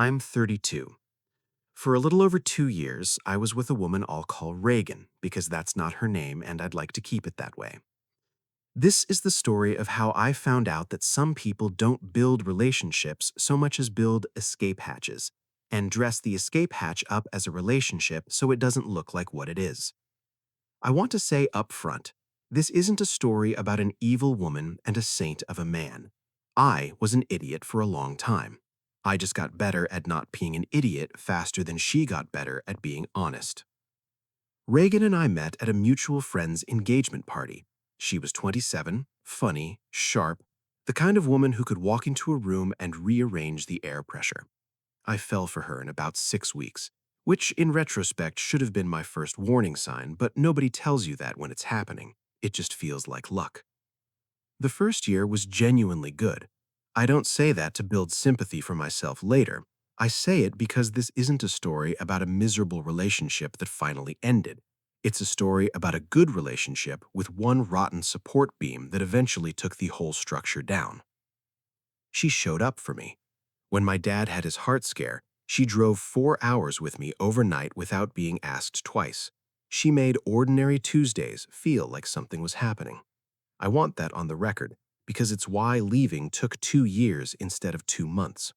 I'm 32. For a little over 2 years, I was with a woman I'll call Reagan because that's not her name and I'd like to keep it that way. This is the story of how I found out that some people don't build relationships so much as build escape hatches and dress the escape hatch up as a relationship so it doesn't look like what it is. I want to say up front, this isn't a story about an evil woman and a saint of a man. I was an idiot for a long time. I just got better at not being an idiot faster than she got better at being honest. Reagan and I met at a mutual friend's engagement party. She was 27, funny, sharp, the kind of woman who could walk into a room and rearrange the air pressure. I fell for her in about 6 weeks, which in retrospect should have been my first warning sign, but nobody tells you that when it's happening. It just feels like luck. The first year was genuinely good. I don't say that to build sympathy for myself later. I say it because this isn't a story about a miserable relationship that finally ended. It's a story about a good relationship with one rotten support beam that eventually took the whole structure down. She showed up for me. When my dad had his heart scare, she drove 4 hours with me overnight without being asked twice. She made ordinary Tuesdays feel like something was happening. I want that on the record because it's why leaving took 2 years instead of 2 months.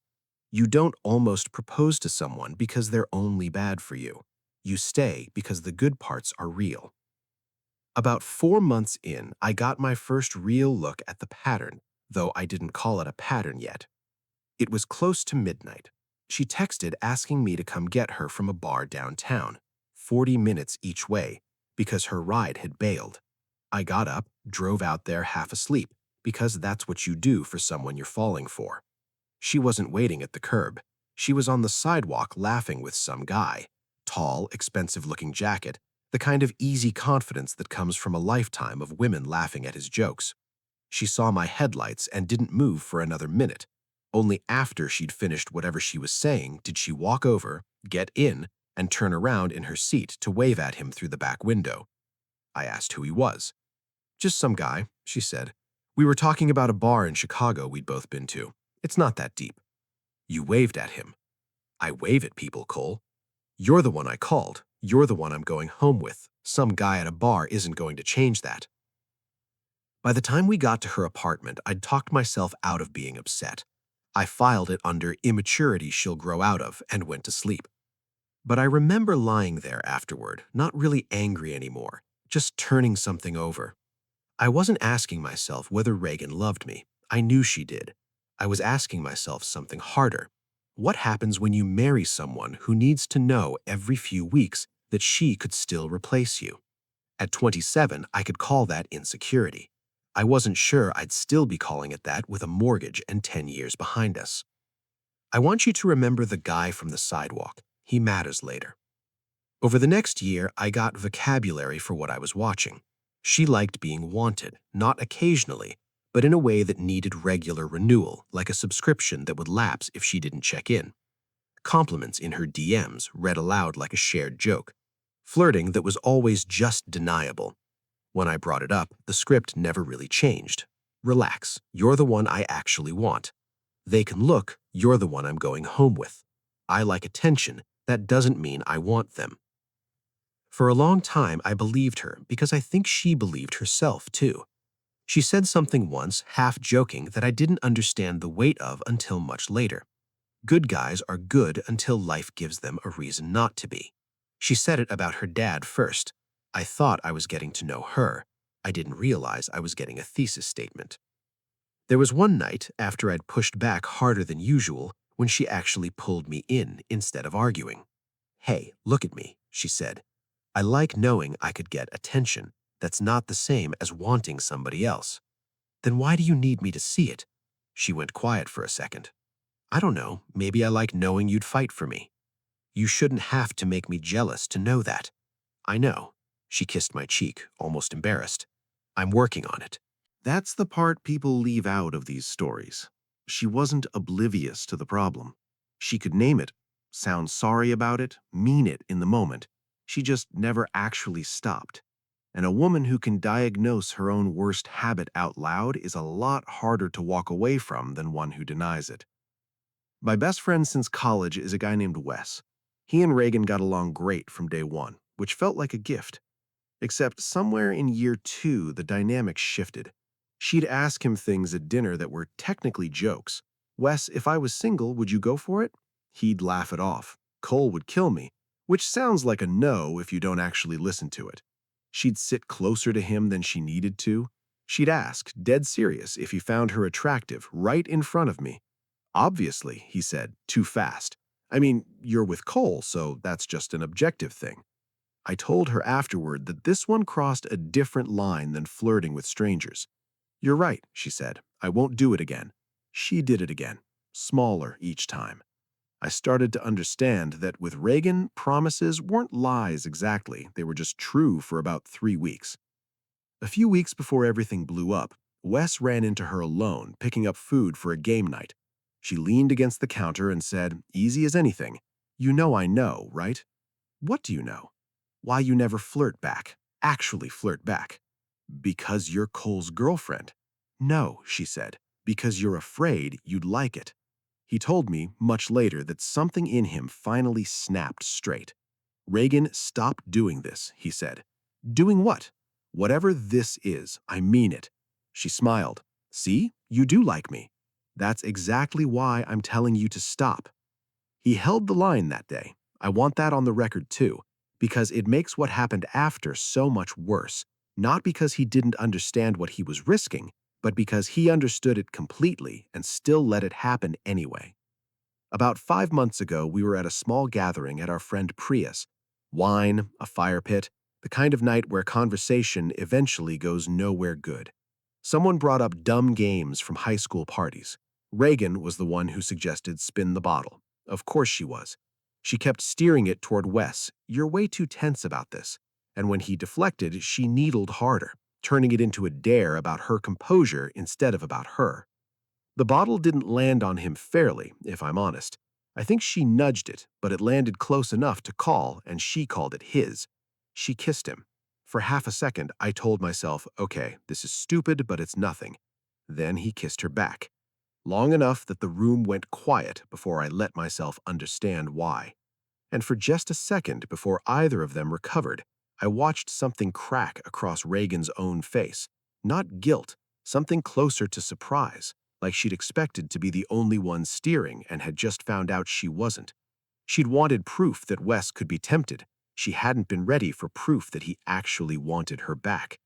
You don't almost propose to someone because they're only bad for you. You stay because the good parts are real. About 4 months in, I got my first real look at the pattern, though I didn't call it a pattern yet. It was close to midnight. She texted asking me to come get her from a bar downtown, 40 minutes each way, because her ride had bailed. I got up, drove out there half asleep, because that's what you do for someone you're falling for. She wasn't waiting at the curb. She was on the sidewalk laughing with some guy. Tall, expensive-looking jacket, the kind of easy confidence that comes from a lifetime of women laughing at his jokes. She saw my headlights and didn't move for another minute. Only after she'd finished whatever she was saying did she walk over, get in, and turn around in her seat to wave at him through the back window. I asked who he was. "Just some guy," she said. "We were talking about a bar in Chicago we'd both been to. It's not that deep." "You waved at him." "I wave at people, Cole. You're the one I called. You're the one I'm going home with. Some guy at a bar isn't going to change that." By the time we got to her apartment, I'd talked myself out of being upset. I filed it under immaturity she'll grow out of and went to sleep. But I remember lying there afterward, not really angry anymore, just turning something over. I wasn't asking myself whether Reagan loved me. I knew she did. I was asking myself something harder. What happens when you marry someone who needs to know every few weeks that she could still replace you? At 27, I could call that insecurity. I wasn't sure I'd still be calling it that with a mortgage and 10 years behind us. I want you to remember the guy from the sidewalk. He matters later. Over the next year, I got vocabulary for what I was watching. She liked being wanted, not occasionally, but in a way that needed regular renewal, like a subscription that would lapse if she didn't check in. Compliments in her DMs read aloud like a shared joke. Flirting that was always just deniable. When I brought it up, the script never really changed. Relax, you're the one I actually want. They can look, you're the one I'm going home with. I like attention, that doesn't mean I want them. For a long time, I believed her because I think she believed herself too. She said something once, half joking, that I didn't understand the weight of until much later. Good guys are good until life gives them a reason not to be. She said it about her dad first. I thought I was getting to know her. I didn't realize I was getting a thesis statement. There was one night, after I'd pushed back harder than usual, when she actually pulled me in instead of arguing. "Hey, look at me," she said. "I like knowing I could get attention. That's not the same as wanting somebody else." "Then why do you need me to see it?" She went quiet for a second. "I don't know, maybe I like knowing you'd fight for me." "You shouldn't have to make me jealous to know that." "I know." She kissed my cheek, almost embarrassed. "I'm working on it." That's the part people leave out of these stories. She wasn't oblivious to the problem. She could name it, sound sorry about it, mean it in the moment. She just never actually stopped. And a woman who can diagnose her own worst habit out loud is a lot harder to walk away from than one who denies it. My best friend since college is a guy named Wes. He and Reagan got along great from day one, which felt like a gift. Except somewhere in year two, the dynamic shifted. She'd ask him things at dinner that were technically jokes. Wes, if I was single, would you go for it? He'd laugh it off. Cole would kill me, which sounds like a no if you don't actually listen to it. She'd sit closer to him than she needed to. She'd ask, dead serious, if he found her attractive, right in front of me. Obviously, he said, too fast. I mean, you're with Cole, so that's just an objective thing. I told her afterward that this one crossed a different line than flirting with strangers. You're right, she said. I won't do it again. She did it again, smaller each time. I started to understand that with Reagan, promises weren't lies exactly. They were just true for about 3 weeks. A few weeks before everything blew up, Wes ran into her alone, picking up food for a game night. She leaned against the counter and said, easy as anything, "You know I know, right?" "What do you know?" "Why you never flirt back. Actually flirt back." "Because you're Cole's girlfriend." "No," she said, "because you're afraid you'd like it." He told me, much later, that something in him finally snapped straight. "Reagan, stop doing this," he said. "Doing what?" "Whatever this is, I mean it." She smiled. "See, you do like me." "That's exactly why I'm telling you to stop." He held the line that day. I want that on the record too, because it makes what happened after so much worse, not because he didn't understand what he was risking, but because he understood it completely and still let it happen anyway. About 5 months ago, we were at a small gathering at our friend Priya's. Wine, a fire pit, the kind of night where conversation eventually goes nowhere good. Someone brought up dumb games from high school parties. Reagan was the one who suggested spin the bottle. Of course she was. She kept steering it toward Wes. "You're way too tense about this." And when he deflected, she needled harder, turning it into a dare about her composure instead of about her. The bottle didn't land on him fairly, if I'm honest. I think she nudged it, but it landed close enough to call, and she called it his. She kissed him. For half a second, I told myself, okay, this is stupid, but it's nothing. Then he kissed her back. Long enough that the room went quiet before I let myself understand why. And for just a second before either of them recovered, I watched something crack across Reagan's own face. Not guilt, something closer to surprise, like she'd expected to be the only one steering and had just found out she wasn't. She'd wanted proof that Wes could be tempted. She hadn't been ready for proof that he actually wanted her back.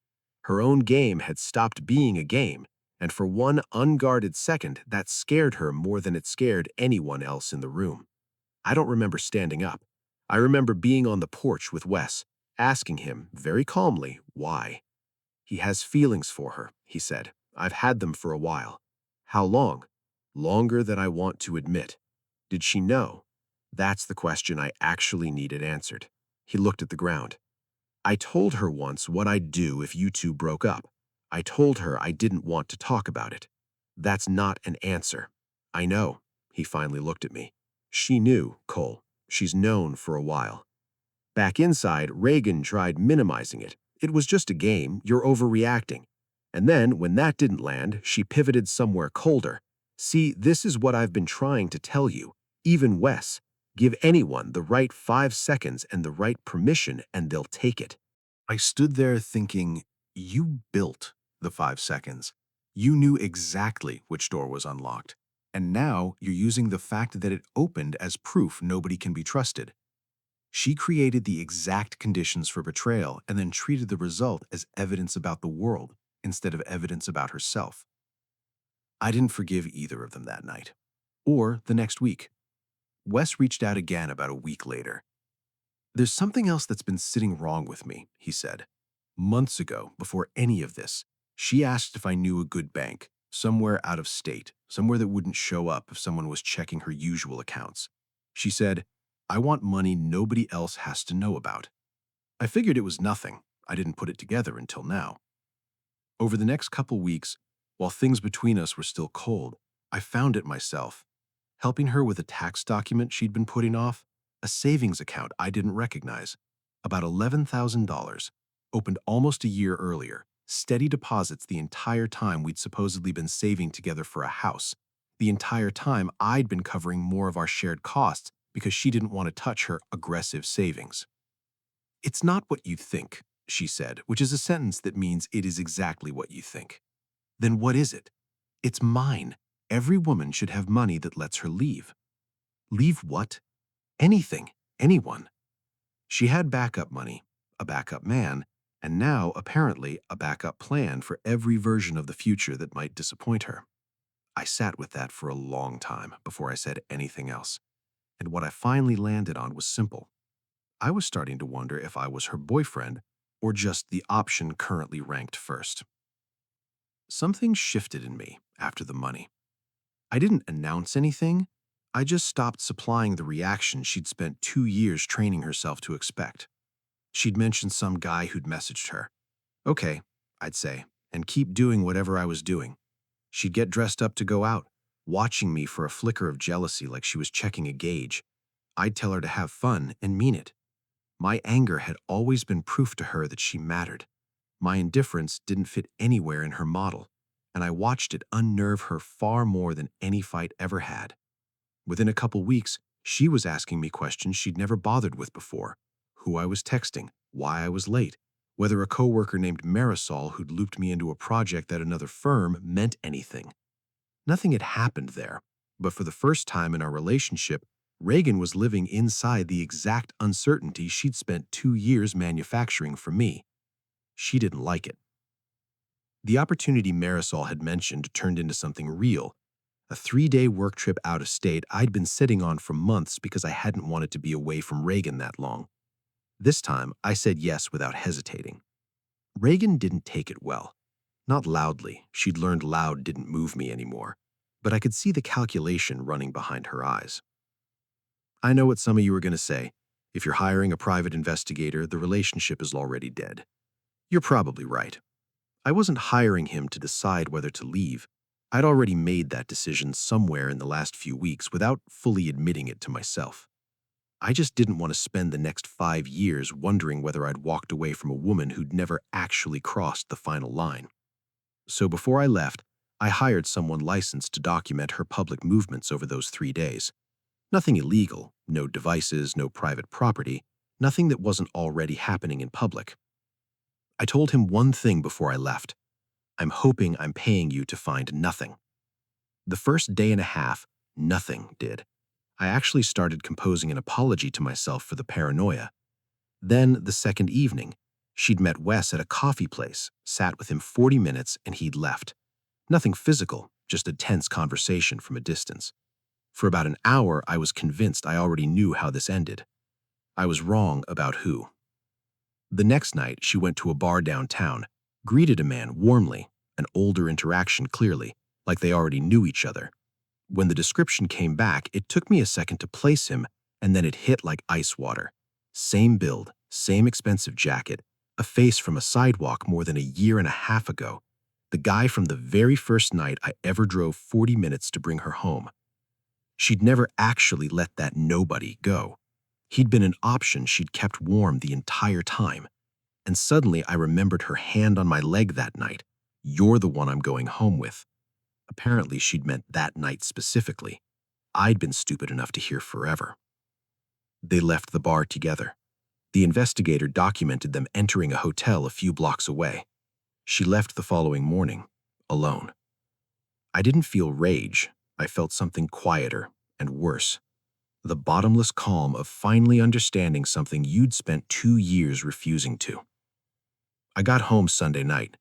Her own game had stopped being a game, and for one unguarded second, that scared her more than it scared anyone else in the room. I don't remember standing up. I remember being on the porch with Wes, asking him, very calmly, why. "He has feelings for her," he said. "I've had them for a while." "How long?" "Longer than I want to admit." "Did she know?" That's the question I actually needed answered. He looked at the ground. "I told her once what I'd do if you two broke up. I told her I didn't want to talk about it." "That's not an answer." "I know." He finally looked at me. "She knew, Cole. She's known for a while." Back inside, Reagan tried minimizing it. "It was just a game. You're overreacting." And then, when that didn't land, she pivoted somewhere colder. "See, this is what I've been trying to tell you. Even Wes. Give anyone the right 5 seconds and the right permission, and they'll take it." I stood there thinking, you built the 5 seconds. You knew exactly which door was unlocked. And now you're using the fact that it opened as proof nobody can be trusted. She created the exact conditions for betrayal and then treated the result as evidence about the world instead of evidence about herself. I didn't forgive either of them that night. Or the next week. Wes reached out again about a week later. "There's something else that's been sitting wrong with me," he said. "Months ago, before any of this, she asked if I knew a good bank, somewhere out of state, somewhere that wouldn't show up if someone was checking her usual accounts. She said, 'I want money nobody else has to know about.' I figured it was nothing. I didn't put it together until now. Over the next couple weeks, while things between us were still cold, I found it myself, helping her with a tax document she'd been putting off, a savings account I didn't recognize, about $11,000, opened almost a year earlier, steady deposits the entire time we'd supposedly been saving together for a house, The entire time, I'd been covering more of our shared costs because she didn't want to touch her aggressive savings. "It's not what you think," she said, which is a sentence that means it is exactly what you think. Then what is it? It's mine. Every woman should have money that lets her leave. Leave what? Anything. Anyone. She had backup money, a backup man, and now, apparently, a backup plan for every version of the future that might disappoint her. I sat with that for a long time before I said anything else, and what I finally landed on was simple. I was starting to wonder if I was her boyfriend or just the option currently ranked first. Something shifted in me after the money. I didn't announce anything. I just stopped supplying the reaction she'd spent 2 years training herself to expect. She'd mentioned some guy who'd messaged her. "Okay," I'd say, and keep doing whatever I was doing. She'd get dressed up to go out, watching me for a flicker of jealousy like she was checking a gauge. I'd tell her to have fun and mean it. My anger had always been proof to her that she mattered. My indifference didn't fit anywhere in her model, and I watched it unnerve her far more than any fight ever had. Within a couple weeks, she was asking me questions she'd never bothered with before: who I was texting, why I was late, whether a coworker named Marisol who'd looped me into a project at another firm meant anything. Nothing had happened there, but for the first time in our relationship, Reagan was living inside the exact uncertainty she'd spent 2 years manufacturing for me. She didn't like it. The opportunity Marisol had mentioned turned into something real: a 3-day work trip out of state I'd been sitting on for months because I hadn't wanted to be away from Reagan that long. This time, I said yes without hesitating. Reagan didn't take it well. Not loudly, she'd learned loud didn't move me anymore, but I could see the calculation running behind her eyes. "I know what some of you are going to say. If you're hiring a private investigator, the relationship is already dead." You're probably right. I wasn't hiring him to decide whether to leave. I'd already made that decision somewhere in the last few weeks without fully admitting it to myself. I just didn't want to spend the next 5 years wondering whether I'd walked away from a woman who'd never actually crossed the final line. So before I left, I hired someone licensed to document her public movements over those 3 days. Nothing illegal, no devices, no private property, nothing that wasn't already happening in public. I told him one thing before I left: "I'm hoping I'm paying you to find nothing." The first day and a half, nothing did. I actually started composing an apology to myself for the paranoia. Then, the second evening, she'd met Wes at a coffee place, sat with him 40 minutes, and he'd left. Nothing physical, just a tense conversation from a distance. For about an hour, I was convinced I already knew how this ended. I was wrong about who. The next night, she went to a bar downtown, greeted a man warmly, an older interaction clearly, like they already knew each other. When the description came back, it took me a second to place him, and then it hit like ice water. Same build, same expensive jacket, a face from a sidewalk more than a year and a half ago. The guy from the very first night I ever drove 40 minutes to bring her home. She'd never actually let that nobody go. He'd been an option she'd kept warm the entire time. And suddenly I remembered her hand on my leg that night. "You're the one I'm going home with." Apparently she'd meant that night specifically. I'd been stupid enough to hear forever. They left the bar together. The investigator documented them entering a hotel a few blocks away. She left the following morning, alone. I didn't feel rage. I felt something quieter and worse. The bottomless calm of finally understanding something you'd spent 2 years refusing to. I got home Sunday night.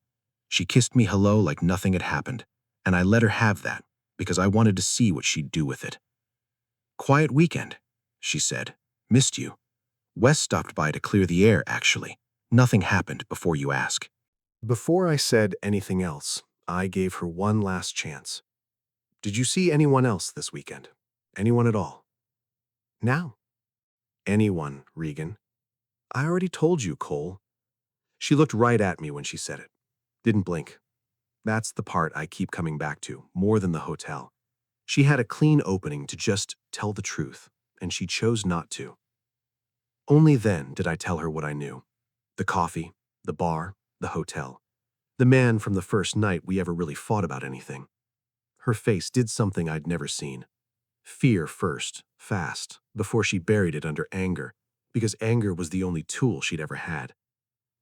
She kissed me hello like nothing had happened, and I let her have that because I wanted to see what she'd do with it. "Quiet weekend," she said. "Missed you. Wes stopped by to clear the air, actually. Nothing happened before you ask." Before I said anything else, I gave her one last chance. "Did you see anyone else this weekend? Anyone at all?" "Now." "Anyone, Regan." "I already told you, Cole." She looked right at me when she said it. Didn't blink. That's the part I keep coming back to, more than the hotel. She had a clean opening to just tell the truth, and she chose not to. Only then did I tell her what I knew. The coffee, the bar, the hotel. The man from the first night we ever really fought about anything. Her face did something I'd never seen. Fear first, fast, before she buried it under anger, because anger was the only tool she'd ever had.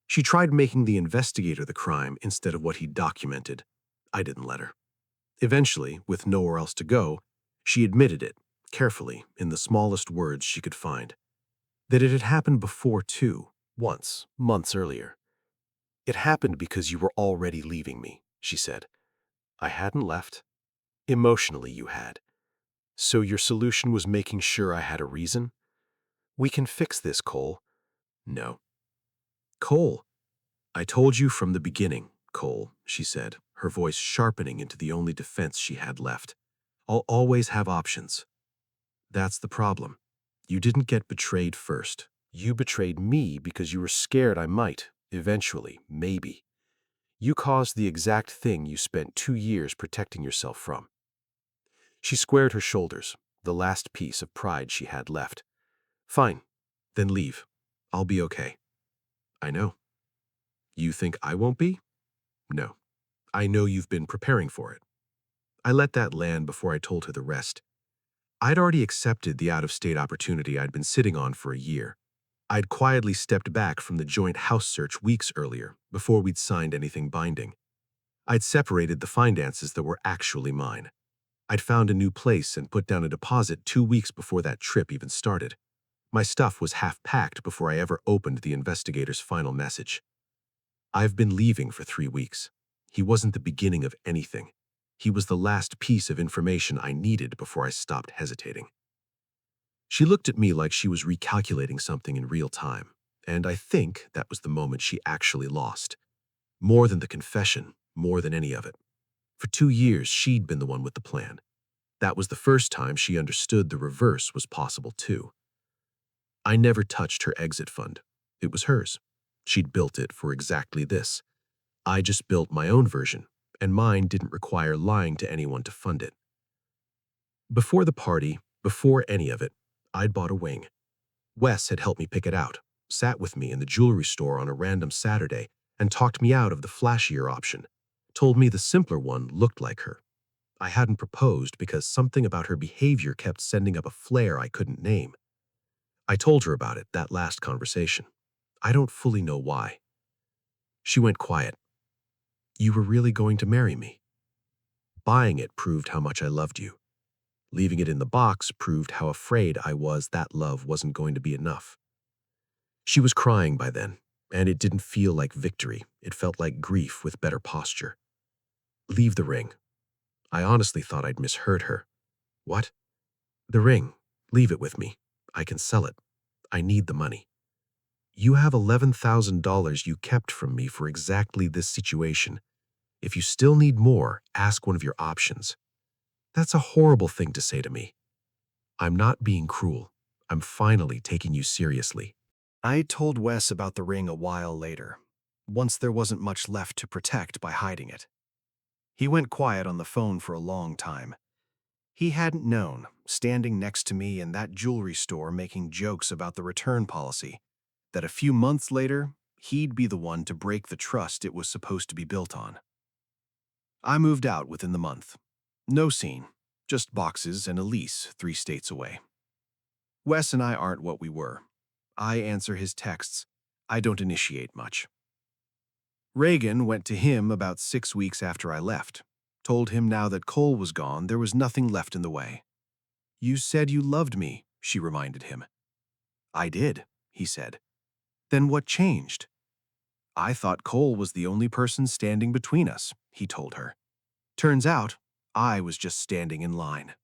She tried making the investigator the crime instead of what he documented. I didn't let her. Eventually, with nowhere else to go, she admitted it, carefully, in the smallest words she could find. That it had happened before, too, once, months earlier. "It happened because you were already leaving me," she said. "I hadn't left. Emotionally, you had. So your solution was making sure I had a reason? We can fix this, Cole." "No." "Cole, I told you from the beginning, Cole," she said, her voice sharpening into the only defense she had left. "I'll always have options." "That's the problem. You didn't get betrayed first. You betrayed me because you were scared I might, eventually, maybe. You caused the exact thing you spent 2 years protecting yourself from." She squared her shoulders, the last piece of pride she had left. "Fine, then leave. I'll be okay." "I know." "You think I won't be?" "No. I know you've been preparing for it." I let that land before I told her the rest. I'd already accepted the out-of-state opportunity I'd been sitting on for a year. I'd quietly stepped back from the joint house search weeks earlier, before we'd signed anything binding. I'd separated the finances that were actually mine. I'd found a new place and put down a deposit 2 weeks before that trip even started. My stuff was half-packed before I ever opened the investigator's final message. "I've been leaving for 3 weeks. He wasn't the beginning of anything. He was the last piece of information I needed before I stopped hesitating." She looked at me like she was recalculating something in real time, and I think that was the moment she actually lost. More than the confession, more than any of it. For 2 years, she'd been the one with the plan. That was the first time she understood the reverse was possible too. I never touched her exit fund. It was hers. She'd built it for exactly this. I just built my own version, and mine didn't require lying to anyone to fund it. Before the party, before any of it, I'd bought a wing. Wes had helped me pick it out, sat with me in the jewelry store on a random Saturday, and talked me out of the flashier option, told me the simpler one looked like her. I hadn't proposed because something about her behavior kept sending up a flare I couldn't name. I told her about it that last conversation. I don't fully know why. She went quiet. "You were really going to marry me?" Buying it proved how much I loved you. Leaving it in the box proved how afraid I was that love wasn't going to be enough. She was crying by then, and it didn't feel like victory. It felt like grief with better posture. "Leave the ring." I honestly thought I'd misheard her. "What?" "The ring. Leave it with me. I can sell it. I need the money." "You have $11,000 you kept from me for exactly this situation. If you still need more, ask one of your options." That's a horrible thing to say to me. I'm not being cruel. I'm finally taking you seriously. I told Wes about the ring a while later, once there wasn't much left to protect by hiding it. He went quiet on the phone for a long time. He hadn't known, standing next to me in that jewelry store making jokes about the return policy, that a few months later, he'd be the one to break the trust it was supposed to be built on. I moved out within the month. No scene, just boxes and a lease 3 states away. Wes and I aren't what we were. I answer his texts. I don't initiate much. Reagan went to him about 6 weeks after I left. Told him now that Cole was gone, there was nothing left in the way. "You said you loved me," she reminded him. "I did," he said. "Then what changed?" "I thought Cole was the only person standing between us," he told her. "Turns out, I was just standing in line."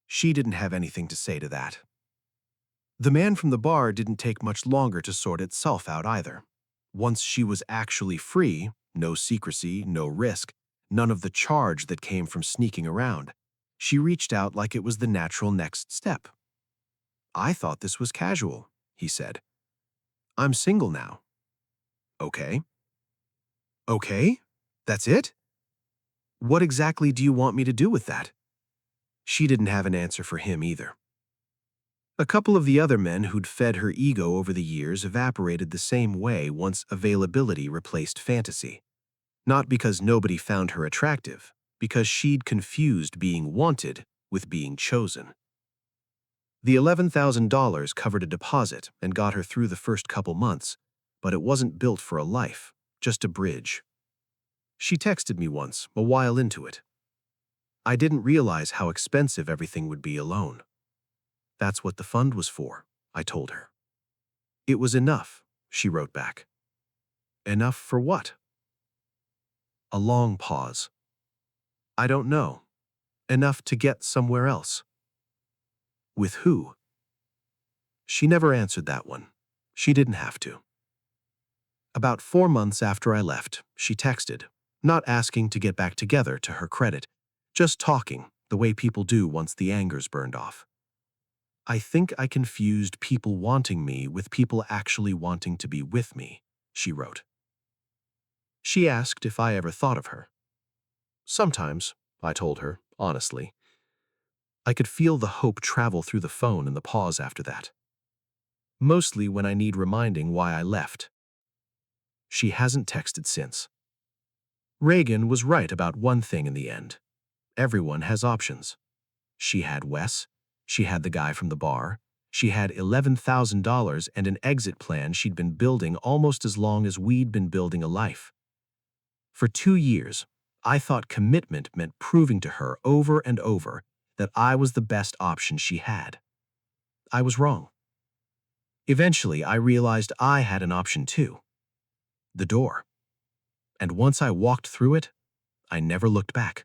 She didn't have anything to say to that. The man from the bar didn't take much longer to sort itself out either. Once she was actually free, no secrecy, no risk, none of the charge that came from sneaking around, she reached out like it was the natural next step. "I thought this was casual," he said. "I'm single now." "Okay." "Okay? That's it? What exactly do you want me to do with that?" She didn't have an answer for him either. A couple of the other men who'd fed her ego over the years evaporated the same way once availability replaced fantasy. Not because nobody found her attractive, because she'd confused being wanted with being chosen. The $11,000 covered a deposit and got her through the first couple months, but it wasn't built for a life, just a bridge. She texted me once, a while into it. I didn't realize how expensive everything would be alone. That's what the fund was for, I told her. It was enough, she wrote back. Enough for what? A long pause. I don't know. Enough to get somewhere else. With who? She never answered that one. She didn't have to. About 4 months after I left, she texted, not asking to get back together to her credit, just talking, the way people do once the anger's burned off. I think I confused people wanting me with people actually wanting to be with me, she wrote. She asked if I ever thought of her. Sometimes, I told her, honestly. I could feel the hope travel through the phone in the pause after that. Mostly when I need reminding why I left. She hasn't texted since. Reagan was right about one thing in the end. Everyone has options. She had Wes. She had the guy from the bar. She had $11,000 and an exit plan she'd been building almost as long as we'd been building a life. For 2 years, I thought commitment meant proving to her over and over that I was the best option she had. I was wrong. Eventually, I realized I had an option too. The door. And once I walked through it, I never looked back.